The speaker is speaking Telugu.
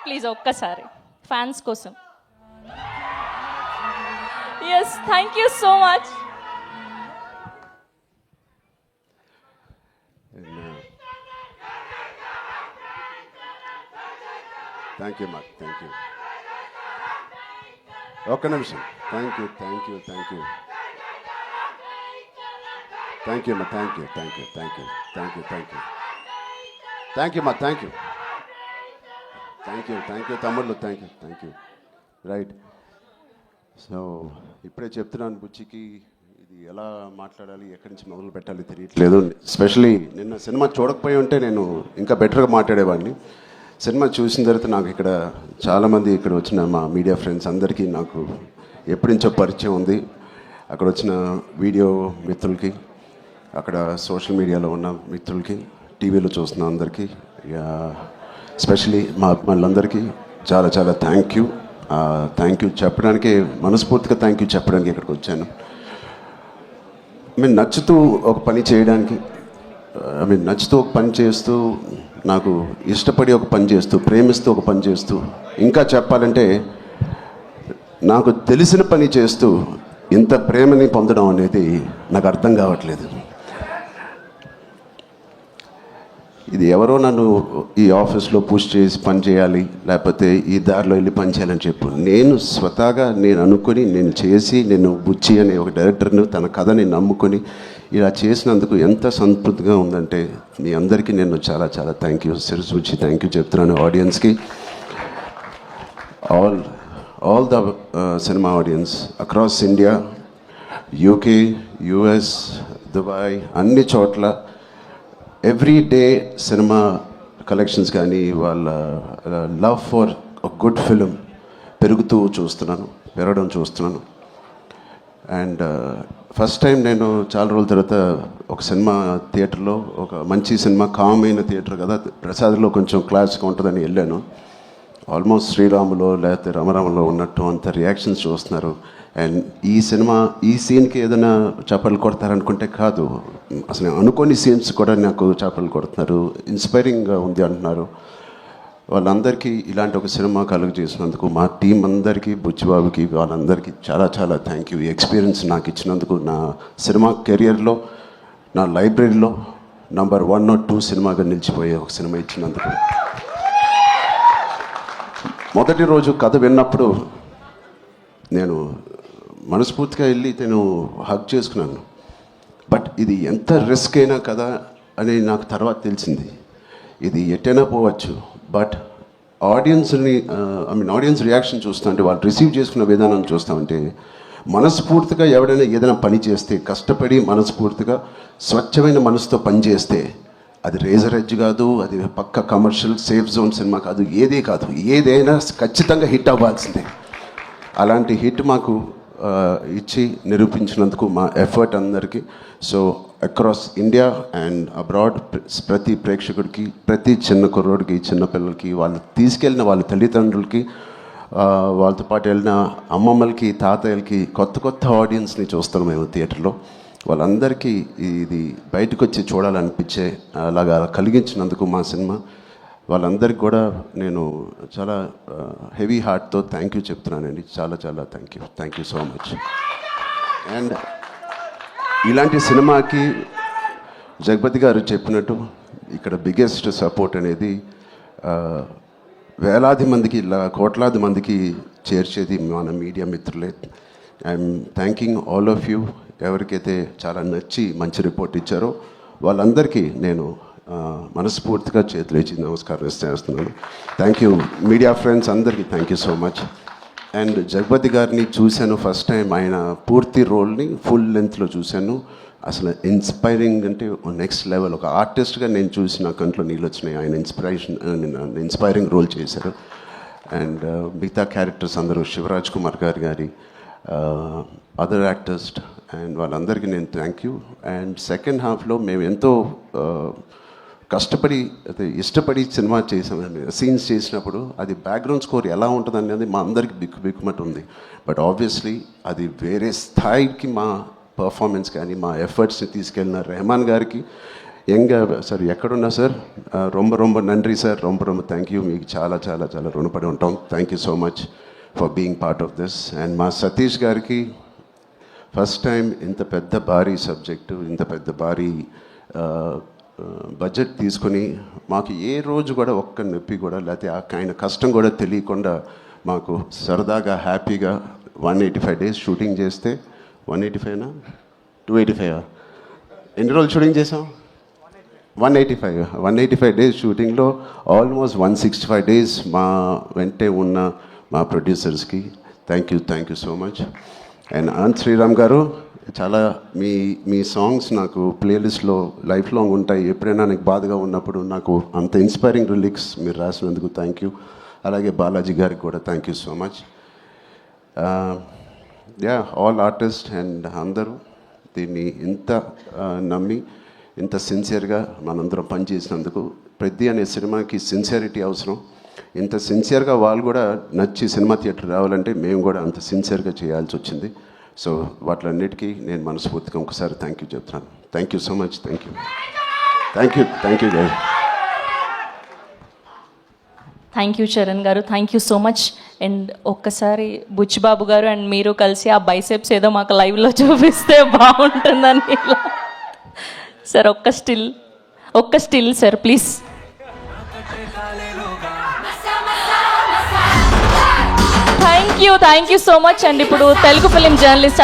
ప్లీజ్ ఒక్కసారి ఫ్యాన్స్ కోసం. Yes, thank you so much. Thank you మాకు, థ్యాంక్ యూ. ఒక్క నిమిషం. Thank you, thank you, thank you, thank you మా, thank you, thank you, thank you, thank you, thank you, thank you మా, thank you, thank you, thank you తమ్ముళ్ళు, thank you, thank you. Right. So ఇప్పుడే చెప్తున్నాను బుచ్చికి, ఇది ఎలా మాట్లాడాలి, ఎక్కడి నుంచి మొదలు పెట్టాలి తెలియట్లేదు. ఎస్పెషలీ నిన్న సినిమా చూడకపోయి ఉంటే నేను ఇంకా బెటర్గా మాట్లాడేవాడిని. సినిమా చూసిన తర్వాత నాకు ఇక్కడ చాలామంది ఇక్కడ వచ్చిన మా మీడియా ఫ్రెండ్స్ అందరికీ నాకు ఎప్పటి నుంచో పరిచయం ఉంది. అక్కడ వచ్చిన వీడియో మిత్రులకి, అక్కడ సోషల్ మీడియాలో ఉన్న మిత్రులకి, టీవీలో చూస్తున్న అందరికీ, ఎస్పెషలీ మా అభిమానులందరికీ చాలా చాలా థ్యాంక్ యూ. థ్యాంక్ యూ చెప్పడానికి, మనస్ఫూర్తిగా థ్యాంక్ యూ చెప్పడానికి ఇక్కడికి వచ్చాను. నచ్చుతూ ఒక పని చేయడానికి, నచ్చుతూ ఒక పని చేస్తూ, నాకు ఇష్టపడి ఒక పని చేస్తూ, ప్రేమిస్తూ ఒక పని చేస్తూ, ఇంకా చెప్పాలంటే నాకు తెలిసిన పని చేస్తూ ఇంత ప్రేమని పొందడం అనేది నాకు అర్థం కావట్లేదు. ఇది ఎవరో నన్ను ఈ ఆఫీస్లో పుష్ చేసి పని చేయాలి, లేకపోతే ఈ దారిలో వెళ్ళి పని చేయాలని చెప్పు. నేను స్వతహాగా నేను అనుకొని, నేను చేసి, నేను బుచ్చి అనే ఒక డైరెక్టర్ను తన కథని నమ్ముకొని ఇలా చేసినందుకు ఎంత సంతృప్తిగా ఉందంటే మీ అందరికీ నేను చాలా చాలా థ్యాంక్ యూ, శిరసూచి థ్యాంక్ యూ చెప్తున్నాను. ఆడియన్స్కి, all the cinema audience across India, UK, US, Dubai, అన్ని చోట్ల ఎవ్రీ డే సినిమా కలెక్షన్స్ కానీ వాళ్ళ లవ్ ఫర్ గుడ్ ఫిలిం పెరగడం చూస్తున్నాను. అండ్ ఫస్ట్ టైం నేను చాలా రోజుల తర్వాత ఒక సినిమా థియేటర్లో, ఒక మంచి సినిమా, కామ్ అయిన థియేటర్ కదా, ప్రసాద్లో కొంచెం క్లాస్గా ఉంటుందని వెళ్ళాను. ఆల్మోస్ట్ శ్రీరాములో లేకపోతే రమరామలో ఉన్నట్టు అంత రియాక్షన్స్ చూస్తున్నారు. అండ్ ఈ సినిమా, ఈ సీన్కి ఏదైనా చప్పట్లు కొడతారనుకుంటే కాదు, అసలు అనుకోని సీన్స్ కూడా నాకు చప్పట్లు కొడుతున్నారు, ఇన్స్పైరింగ్గా ఉంది అంటున్నారు. వాళ్ళందరికీ ఇలాంటి ఒక సినిమా కలుగు చేసినందుకు మా టీం అందరికీ, బుచ్చిబాబుకి, వాళ్ళందరికీ చాలా చాలా థ్యాంక్ యూ. ఈ ఎక్స్పీరియన్స్ నాకు ఇచ్చినందుకు, నా సినిమా కెరియర్లో, నా లైబ్రరీలో నంబర్ 1 or 2 సినిమాగా నిలిచిపోయే ఒక సినిమా ఇచ్చినందుకు. మొదటి రోజు కథ విన్నప్పుడు నేను మనస్ఫూర్తిగా వెళ్ళి నేను హగ్ చేసుకున్నాను. బట్ ఇది ఎంత రిస్క్ అయినా కదా అని నాకు తర్వాత తెలిసింది. ఇది ఎట్టైనా పోవచ్చు, బట్ ఆడియన్స్ రియాక్షన్ చూస్తామంటే, వాళ్ళు రిసీవ్ చేసుకున్న విధానం చూస్తామంటే, మనస్ఫూర్తిగా ఎవడైనా ఏదైనా పని చేస్తే, కష్టపడి మనస్ఫూర్తిగా స్వచ్ఛమైన మనసుతో పని చేస్తే, అది రేజర్ ఎడ్జ్ కాదు, అది పక్క కమర్షియల్ సేఫ్ జోన్ సినిమా కాదు, ఏదే కాదు, ఏదైనా ఖచ్చితంగా హిట్ అవ్వాల్సిందే. అలాంటి హిట్ మాకు ఇచ్చి నిరూపించినందుకు మా ఎఫర్ట్ అందరికీ. So across India and abroad ప్రతి ప్రేక్షకుడికి, ప్రతి చిన్న కుర్రోడికి, చిన్న పిల్లలకి, వాళ్ళు తీసుకెళ్ళిన వాళ్ళ తల్లిదండ్రులకి, వాళ్ళతో పాటు వెళ్ళిన అమ్మమ్మలకి, తాతయ్యలకి, కొత్త ఆడియన్స్ని చూస్తాం మేము థియేటర్లో. వాళ్ళందరికీ ఇది బయటకు వచ్చి చూడాలనిపించే అలాగా కలిగించినందుకు మా సినిమా, వాళ్ళందరికీ కూడా నేను చాలా హెవీ హార్ట్తో థ్యాంక్ యూ చెప్తున్నానండి. చాలా చాలా thank you so much. And ఇలాంటి సినిమాకి జగపతి గారు చెప్పినట్టు ఇక్కడ బిగ్గెస్ట్ సపోర్ట్ అనేది వేలాది మందికి, కోట్లాది మందికి చేర్చేది మన మీడియా మిత్రులే. I'm thanking all of you. ఎవరికైతే చాలా నచ్చి మంచి రిపోర్ట్ ఇచ్చారో వాళ్ళందరికీ నేను మనస్ఫూర్తిగా చేతులేచి నమస్కారం చేస్తున్నాను. థ్యాంక్ యూ మీడియా ఫ్రెండ్స్ అందరికీ thank you so much. And Jagapathi గారిని చూశాను ఫస్ట్ టైం, ఆయన పూర్తి రోల్ని ఫుల్ లెంత్లో చూశాను. అసలు ఇన్స్పైరింగ్ అంటే నెక్స్ట్ లెవెల్. ఒక ఆర్టిస్ట్గా నేను చూసి నా కంట్లో నీళ్ళు వచ్చినాయి. ఆయన ఇన్స్పైరింగ్ రోల్ చేశారు. అండ్ మిగతా క్యారెక్టర్స్ అందరూ, శివరాజ్ కుమార్ గారి అదర్ యాక్టర్స్ అండ్ వాళ్ళందరికీ నేను థ్యాంక్ యూ. అండ్ సెకండ్ హాఫ్లో మేము ఎంతో కష్టపడి, అదే ఇష్టపడి సినిమా చేసామని, సీన్స్ చేసినప్పుడు అది బ్యాక్గ్రౌండ్ స్కోర్ ఎలా ఉంటుంది అనేది మా అందరికి బిక్కుమట్టు ఉంది. బట్ ఆబ్వియస్లీ అది వేరే స్థాయికి మా పర్ఫార్మెన్స్ కానీ మా ఎఫర్ట్స్ని తీసుకెళ్ళిన రెహమాన్ గారికి, సార్ ఎక్కడున్నా సార్ రొంబ నన్రీ సార్ రొంబ థ్యాంక్ యూ. మీకు చాలా చాలా చాలా రుణపడి ఉంటాం. Thank you so much for being part of this. And మా సతీష్ గారికి ఫస్ట్ టైం ఇంత పెద్ద భారీ సబ్జెక్టు, ఇంత పెద్ద భారీ బడ్జెట్ తీసుకొని మాకు ఏ రోజు కూడా ఒక్క నొప్పి కూడా లేకపోతే ఆయన కష్టం కూడా తెలియకుండా మాకు సరదాగా హ్యాపీగా 185 days షూటింగ్ చేస్తే 185నా 285 ఎన్ని రోజులు షూటింగ్ చేసాం? 185 days షూటింగ్లో ఆల్మోస్ట్ 165 days మా వెంటే ఉన్న మా ప్రొడ్యూసర్స్కి thank you so much. And Anant Sriram గారు చాలా మీ సాంగ్స్ నాకు ప్లేలిస్ట్లో లైఫ్ లాంగ్ ఉంటాయి. ఎప్పుడైనా నాకు బాధగా ఉన్నప్పుడు నాకు అంత ఇన్స్పైరింగ్ లిరిక్స్ మీరు రాసినందుకు థ్యాంక్ యూ. అలాగే బాలాజీ గారికి కూడా thank you so much. All artist and అందరూ దీన్ని ఇంత నమ్మి ఇంత సిన్సియర్గా మనందరం పనిచేసినందుకు. పెద్ద అనే సినిమాకి సిన్సియారిటీ అవసరం. ఇంత సిన్సియర్గా వాళ్ళు కూడా నచ్చి సినిమా థియేటర్ రావాలంటే మేము కూడా అంత సిన్సియర్గా చేయాల్సి వచ్చింది. సో వాటిలన్నిటికీ నేను మనస్ఫూర్తిగా ఒకసారి థ్యాంక్ యూ చెప్తున్నాను. Thank you so much. Thank you guy. Thank you Charan గారు, thank you so much. And ఒక్కసారి బుచ్చిబాబు గారు అండ్ మీరు కలిసి ఆ బైసెప్స్ ఏదో మాకు లైవ్లో చూపిస్తే బాగుంటుందని. సార్ ఒక్క still sir please. Thank you so much. And ఇప్పుడు తెలుగు ఫిలిం జర్నలిస్ట్